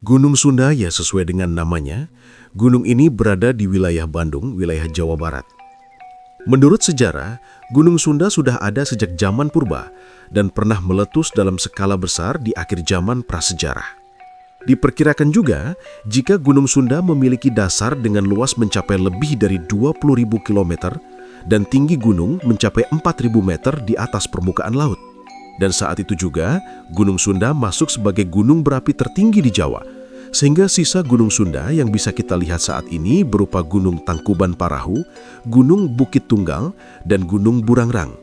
Gunung Sunda ya sesuai dengan namanya, gunung ini berada di wilayah Bandung, wilayah Jawa Barat. Menurut sejarah, Gunung Sunda sudah ada sejak zaman purba dan pernah meletus dalam skala besar di akhir zaman prasejarah. Diperkirakan juga jika Gunung Sunda memiliki dasar dengan luas mencapai lebih dari 20.000 km dan tinggi gunung mencapai 4.000 meter di atas permukaan laut. Dan saat itu juga, Gunung Sunda masuk sebagai gunung berapi tertinggi di Jawa, sehingga sisa Gunung Sunda yang bisa kita lihat saat ini berupa Gunung Tangkuban Parahu, Gunung Bukit Tunggal, dan Gunung Burangrang.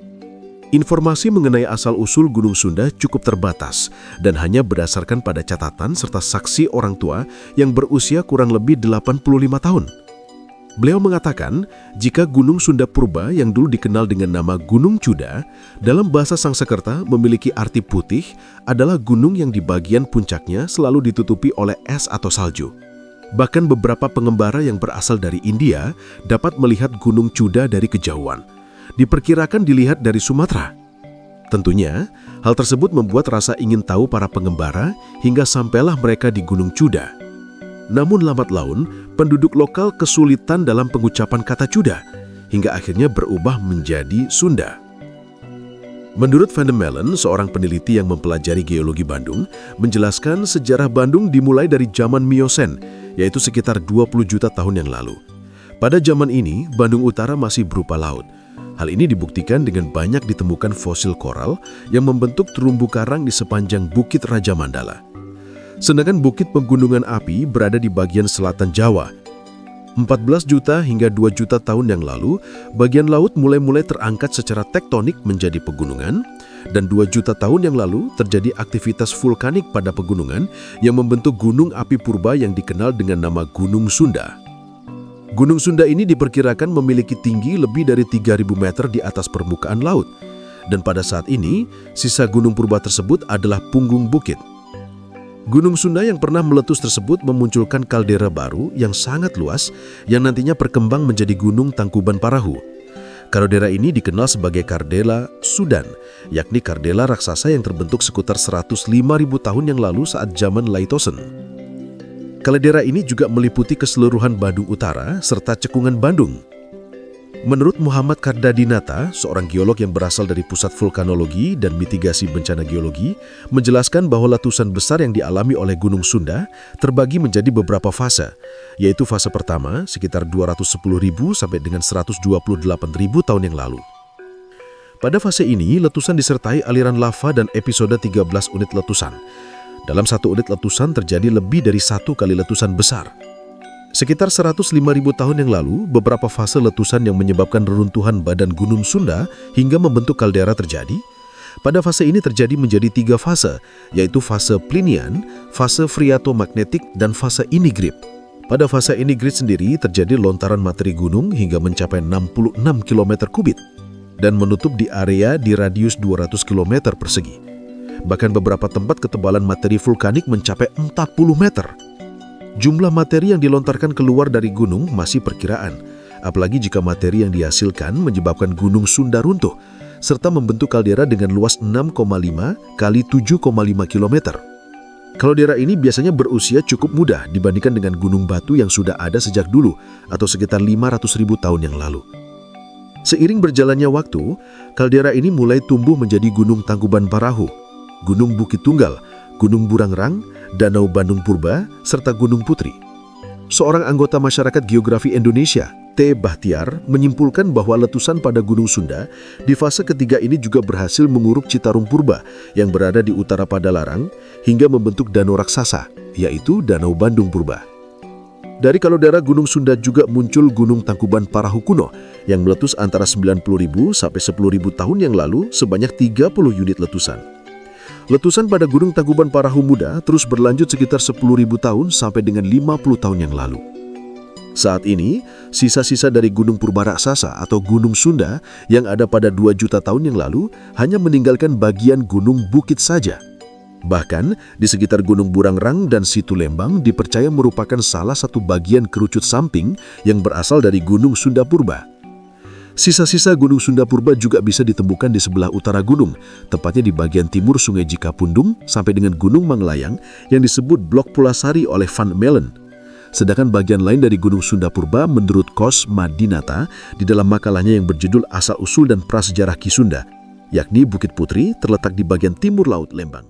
Informasi mengenai asal-usul Gunung Sunda cukup terbatas dan hanya berdasarkan pada catatan serta saksi orang tua yang berusia kurang lebih 85 tahun. Beliau mengatakan, jika Gunung Sunda Purba yang dulu dikenal dengan nama Gunung Cuda, dalam bahasa Sangsekerta memiliki arti putih adalah gunung yang di bagian puncaknya selalu ditutupi oleh es atau salju. Bahkan beberapa pengembara yang berasal dari India dapat melihat Gunung Cuda dari kejauhan. Diperkirakan dilihat dari Sumatera. Tentunya, hal tersebut membuat rasa ingin tahu para pengembara hingga sampailah mereka di Gunung Cuda. Namun lambat laun, penduduk lokal kesulitan dalam pengucapan kata Cuda, hingga akhirnya berubah menjadi Sunda. Menurut Van de Mellen, seorang peneliti yang mempelajari geologi Bandung, menjelaskan sejarah Bandung dimulai dari zaman Miosen, yaitu sekitar 20 juta tahun yang lalu. Pada zaman ini, Bandung Utara masih berupa laut. Hal ini dibuktikan dengan banyak ditemukan fosil koral yang membentuk terumbu karang di sepanjang Bukit Raja Mandala. Sedangkan Bukit Pegunungan Api berada di bagian selatan Jawa. 14 juta hingga 2 juta tahun yang lalu, bagian laut mulai terangkat secara tektonik menjadi pegunungan, dan 2 juta tahun yang lalu terjadi aktivitas vulkanik pada pegunungan yang membentuk gunung api purba yang dikenal dengan nama Gunung Sunda. Gunung Sunda ini diperkirakan memiliki tinggi lebih dari 3.000 meter di atas permukaan laut, dan pada saat ini, sisa gunung purba tersebut adalah punggung bukit. Gunung Sunda yang pernah meletus tersebut memunculkan kaldera baru yang sangat luas yang nantinya berkembang menjadi Gunung Tangkuban Parahu. Kaldera ini dikenal sebagai kaldera Sudan, yakni kaldera raksasa yang terbentuk sekitar 105.000 tahun yang lalu saat zaman Laitosen. Kaldera ini juga meliputi keseluruhan Bandung Utara serta cekungan Bandung. Menurut Muhammad Kardadinata, seorang geolog yang berasal dari Pusat Vulkanologi dan Mitigasi Bencana Geologi, menjelaskan bahwa letusan besar yang dialami oleh Gunung Sunda terbagi menjadi beberapa fase, yaitu fase pertama sekitar 210.000 sampai dengan 128.000 tahun yang lalu. Pada fase ini, letusan disertai aliran lava dan episode 13 unit letusan. Dalam satu unit letusan terjadi lebih dari satu kali letusan besar. Sekitar 105.000 tahun yang lalu, beberapa fase letusan yang menyebabkan reruntuhan badan Gunung Sunda hingga membentuk kaldera terjadi. Pada fase ini terjadi menjadi 3 fase, yaitu fase Plinian, fase Phreatomagnetic, dan fase Inigrit. Pada fase Inigrit sendiri terjadi lontaran materi gunung hingga mencapai 66 km kubik dan menutup di area di radius 200 km persegi. Bahkan beberapa tempat ketebalan materi vulkanik mencapai 40 meter. Jumlah materi yang dilontarkan keluar dari gunung masih perkiraan, apalagi jika materi yang dihasilkan menyebabkan Gunung Sunda runtuh, serta membentuk kaldera dengan luas 6,5 kali 7,5 km. Kaldera ini biasanya berusia cukup muda dibandingkan dengan gunung batu yang sudah ada sejak dulu atau sekitar 500.000 tahun yang lalu. Seiring berjalannya waktu, kaldera ini mulai tumbuh menjadi Gunung Tangkuban Parahu, Gunung Bukit Tunggal, Gunung Burangrang, Danau Bandung Purba, serta Gunung Putri. Seorang anggota Masyarakat Geografi Indonesia, T. Bahtiar, menyimpulkan bahwa letusan pada Gunung Sunda di fase ketiga ini juga berhasil menguruk Citarum Purba yang berada di utara Padalarang hingga membentuk danau raksasa, yaitu Danau Bandung Purba. Dari kaldera Gunung Sunda juga muncul Gunung Tangkuban Parahu kuno yang meletus antara 90.000 sampai 10.000 tahun yang lalu sebanyak 30 unit letusan. Letusan pada Gunung Tangkuban Parahu muda terus berlanjut sekitar 10.000 tahun sampai dengan 50 tahun yang lalu. Saat ini, sisa-sisa dari Gunung Purba Raksasa atau Gunung Sunda yang ada pada 2 juta tahun yang lalu hanya meninggalkan bagian Gunung Bukit saja. Bahkan, di sekitar Gunung Burangrang dan Situ Lembang dipercaya merupakan salah satu bagian kerucut samping yang berasal dari Gunung Sunda Purba. Sisa-sisa Gunung Sunda Purba juga bisa ditemukan di sebelah utara gunung, tepatnya di bagian timur Sungai Jikapundung sampai dengan Gunung Manglayang yang disebut Blok Pulasari oleh Van Mellen. Sedangkan bagian lain dari Gunung Sunda Purba menurut Kos Madinata di dalam makalahnya yang berjudul Asal-Usul dan Prasejarah Ki Sunda, yakni Bukit Putri terletak di bagian timur Laut Lembang.